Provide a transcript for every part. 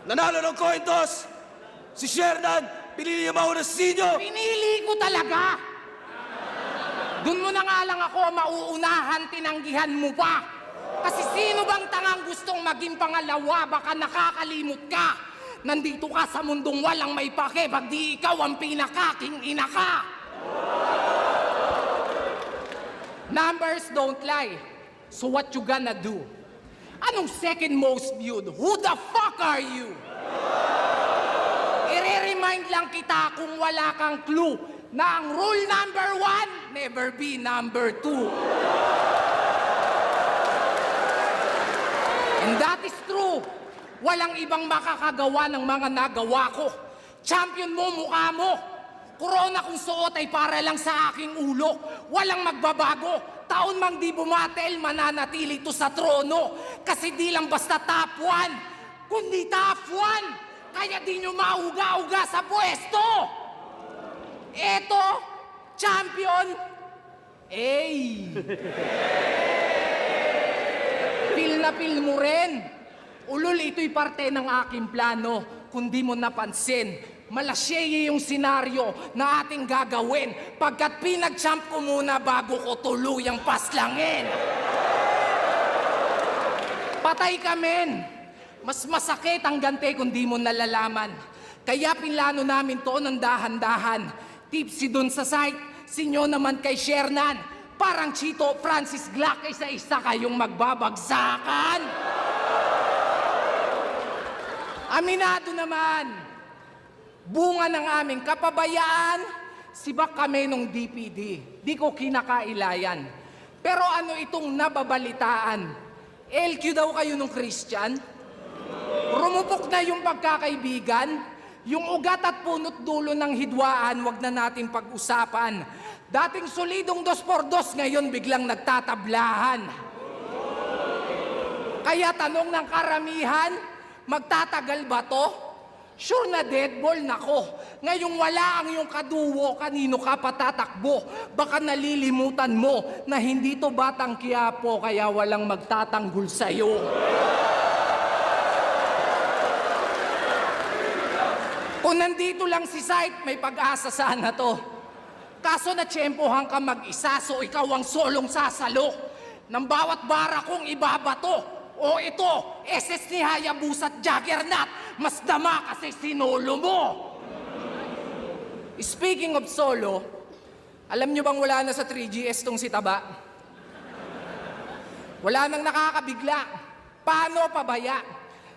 Nanalo ng coin toss! Si Shernan, pinili niya mauna si Sinyo! Pinili ko talaga! Doon mo na nga lang ako mauunahan, tinanggihan mo pa! Kasi sino bang tangang gustong maging pangalawa? Baka nakakalimot ka! Nandito ka sa mundong walang may pake, pag di ikaw ang pinakaking ina ka! Numbers don't lie. So what you gonna do? Anong second most viewed? Who the fuck are you? I-remind lang kita kung wala kang clue na ang rule number 1, never be number 2. And that is true. Walang ibang makakagawa ng mga nagawa ko. Champion mo, mukha mo. Corona kung suot ay para lang sa aking ulo. Walang magbabago. Taon mang di bumatel, mananatili to sa trono. Kasi di lang basta top 1, kundi top 1. Kaya di nyo mauga-uga sa pwesto. Eto, champion. Ey! Pil na pil mo rin. Ulol, ito'y parte ng aking plano. Kung di mo napansin, malasyeye yung senaryo na ating gagawin pagkat pinag-champ ko muna bago ko tuluyang paslangin. Patay ka, men. Mas masakit ang gante kung di mo nalalaman. Kaya pinlano namin to ng dahan-dahan. Tipsy dun sa site, sinyo naman kay Shernan. Parang Chito, Francis Glock, isa-isa kayong magbabagsakan. Aminado naman, bunga ng aming kapabayaan, sibak kami nung DPD. Di ko kinakailayan. Pero ano itong nababalitaan? LQ daw kayo nung Christian? Rumupok na yung pagkakaibigan? Yung ugat at punot dulo ng hidwaan, wag na natin pag-usapan. Dating solidong 2x2, ngayon biglang nagtatablahan. Kaya tanong ng karamihan, magtatagal ba to? Sure na dead ball na ko. Ngayong wala ang iyong kaduwo, kanino ka patatakbo? Baka nalilimutan mo na hindi to Batang Quiapo, kaya walang magtatanggol sa'yo. Kung nandito lang si Sight, may pag-asa sana to. Kaso natsyempohan ka mag-isa, so ikaw ang solong sasalo. Nang bawat bara kong ibabato. O ito, SS ni Hayabusa at Juggernaut, mas dama kasi sinolo mo. Speaking of solo, alam nyo bang wala na sa 3GS tong si Taba? Wala nang nakakabigla. Paano pabaya?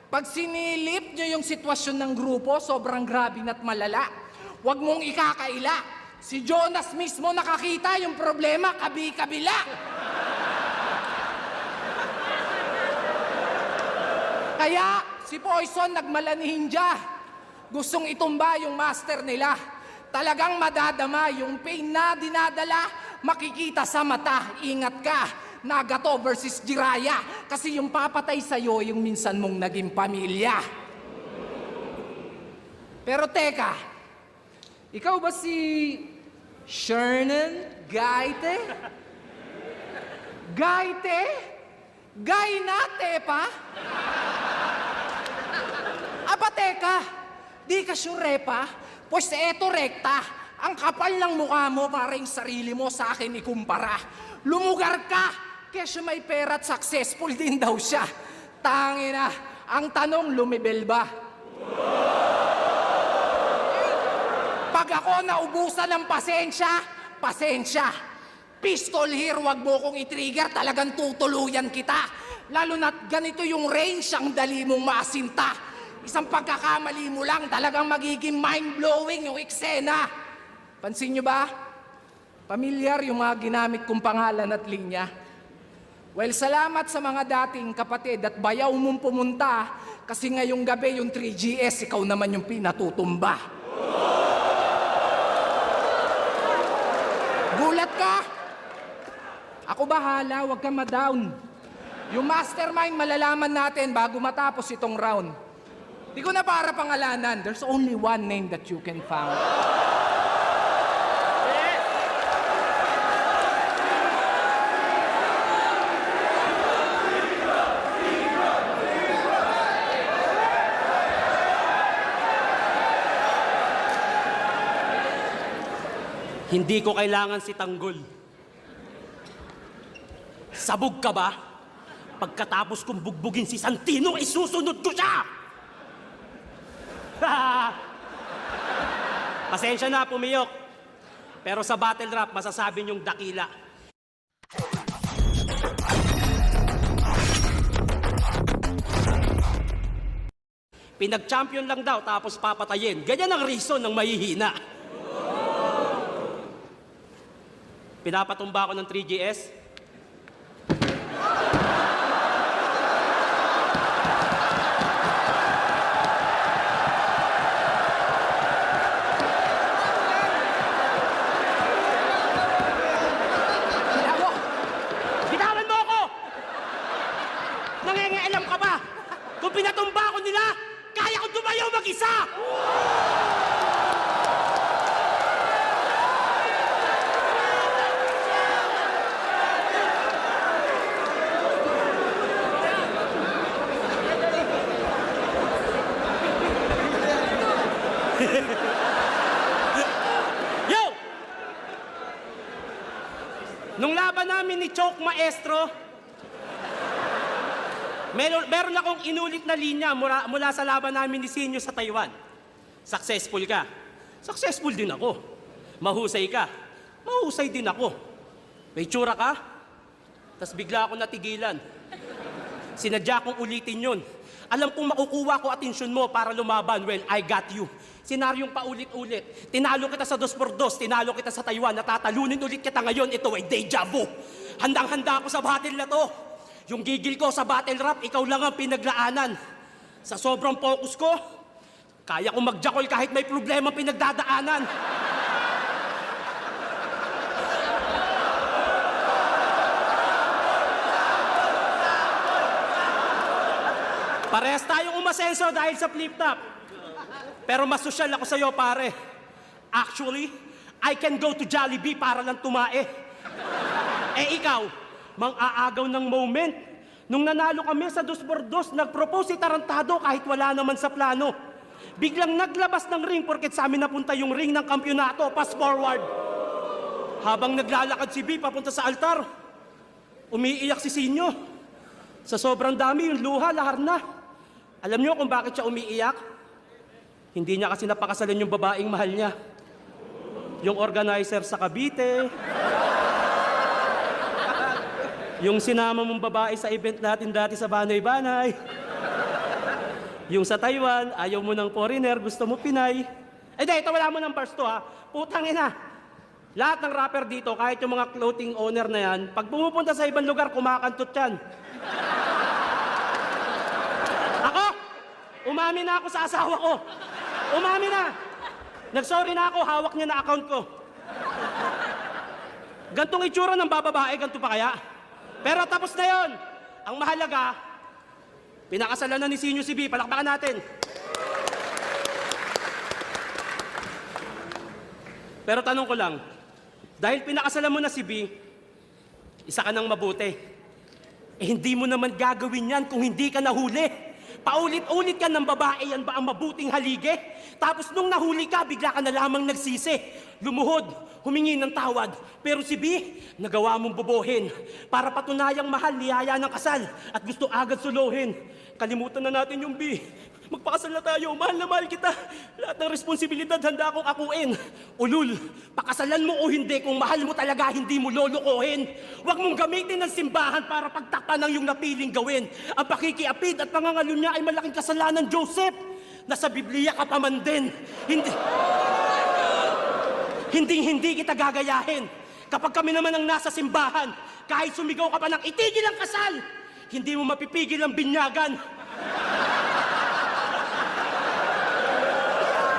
Pag sinilip nyo yung sitwasyon ng grupo, sobrang grabe na't malala. Huwag mong ikakaila. Si Jonas mismo nakakita yung problema, kabi-kabila. Kaya si Poison nagmalaninja. Gustong itumba yung master nila. Talagang madadama yung pain na dinadala. Makikita sa mata, ingat ka. Nagato versus Jiraya. Kasi yung papatay sa'yo, yung minsan mong naging pamilya. Pero teka, ikaw ba si Shernan Gaite? Gaite? Gainate pa? Aba teka, di ka sure pa? Pues eto rekta, ang kapal ng mukha mo para yung sarili mo sa akin ikumpara. Lumugar ka, kesyo may pera at successful din daw siya. Tangina, ang tanong lumibel ba? Pag ako naubusan ng pasensya, pasensya. Pistol here, wag mo kong i-trigger, talagang tutuluyan kita. Lalo na't ganito yung range, ang dali mong maasinta. Isang pagkakamali mo lang, talagang magiging mind-blowing yung eksena. Pansin nyo ba? Pamilyar yung mga ginamit kong pangalan at linya. Well, salamat sa mga dating kapatid at bayaw mong pumunta kasi ngayong gabi yung 3GS, ikaw naman yung pinatutumba. Gulat ka? Ako bahala, huwag kang ma-down. Yung mastermind malalaman natin bago matapos itong round. Di ko na para pangalanan, there's only one name that you can find. Hindi ko kailangan si Tanggol. Sabog ka ba? Pagkatapos kong bugbugin si Santino, isusunod ko siya! Pasensya na, pumiyok. Pero sa battle rap, masasabi niyong dakila. Pinag-champion lang daw, tapos papatayin. Ganyan ang reason ng mahihina. Pinapatumba ko ng 3GS. Bitawan mo ako! Nangingialam ka ba? Kung pinatumba ko nila, kaya ko tumayo mag-isa! Yo! Nung laban namin ni Choke Maestro, meron akong inulit na linya mula sa laban namin ni Sinyo sa Taiwan. Successful ka. Successful din ako. Mahusay ka. Mahusay din ako. May tsura ka. Tas bigla ako natigilan. Sinadya kong ulitin yun. Alam kong makukuha ko atensyon mo para lumaban. Well, I got you. Senaryong paulit-ulit. Tinalo kita sa 2x2, tinalo kita sa Taiwan, natatalunin ulit kita ngayon. Ito ay deja vu. Handang-handa ako sa battle na to. Yung gigil ko sa battle rap, ikaw lang ang pinaglaanan. Sa sobrang focus ko, kaya kong magjakol kahit may problema pinagdadaanan. Parehas tayong umasenso dahil sa flip-top. Pero mas sosyal ako sa'yo, pare. Actually, I can go to Jollibee para lang tumae. Eh ikaw, mang-aagaw ng moment. Nung nanalo kami sa 2x2, nag-propose si Tarantado kahit wala naman sa plano. Biglang naglabas ng ring porket sa amin napunta yung ring ng kampyonato, pass forward. Habang naglalakad si B papunta sa altar, umiiyak si Sinyo. Sa sobrang dami, yung luha, lahar na. Alam niyo kung bakit siya umiiyak? Hindi niya kasi napakasalan yung babaeng mahal niya. Yung organizer sa Cavite. Yung sinama mong babae sa event natin dati sa Banay-Banay. Yung sa Taiwan, ayaw mo ng foreigner, gusto mo Pinay. Eh di, ito wala mo ng bars to ha. Putang ina. Lahat ng rapper dito, kahit yung mga clothing owner na yan, pag pumupunta sa ibang lugar, kumakantot yan. Ako, umamin na ako sa asawa ko. Umamin na. Nagsorry na ako, hawak niya na account ko. Gantong itsura ng bababae, ganito pa kaya? Pero tapos na yon. Ang mahalaga, pinakasalan na ni Sinyo si B. Palakpakan natin. Pero tanong ko lang, dahil pinakasalan mo na si B, isa ka nang mabuti. Eh hindi mo naman gagawin yan kung hindi ka nahuli. Paulit-ulit ka ng babae, yan ba ang mabuting haligi? Tapos nung nahuli ka, bigla ka na lamang nagsisi. Lumuhod, humingi ng tawad. Pero si B, nagawa mong bobohin. Para patunayang mahal, niyaya ng kasal. At gusto agad suluhin. Kalimutan na natin yung B. Magpakasal na tayo, mahal na mahal kita. Lahat ng responsibilidad handa akong akuin. Ulul, pakasalan mo o hindi, kung mahal mo talaga, hindi mo lolokohin. Huwag mong gamitin ng simbahan para pagtakpan ng iyong napiling gawin. Ang pakikiapid at pangangalo niya ay malaking kasalanan, Joseph. Nasa Biblia ka pa man din. Hindi kita gagayahin. Kapag kami naman ang nasa simbahan, kahit sumigaw ka pa ng itigil ang kasal, hindi mo mapipigil ang binyagan.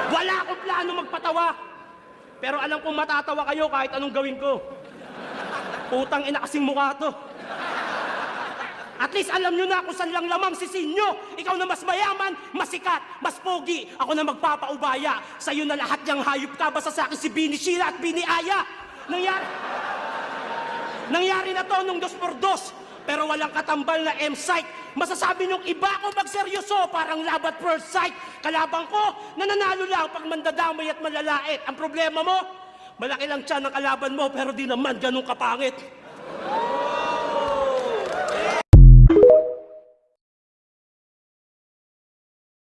Wala akong plano magpatawa. Pero alam kong matatawa kayo kahit anong gawin ko. Putang ina kasing mukha to. At least alam nyo na kung saan lang lamang si Sinyo. Ikaw na mas mayaman, mas sikat, mas pogi. Ako na magpapaubaya. Sa'yo na lahat niyang hayop ka. Basta sa akin si Bini Sheila at Bini Aya. Nangyari na to nung 2x2. Pero walang katambal na M-Psych. Masasabi niyong iba ako magseryoso, parang labat first sight. Kalabang ko, nananalo lang pag mandadamay at malalait. Ang problema mo, Malaki lang tiyan ang kalaban mo, pero di naman ganun kapangit.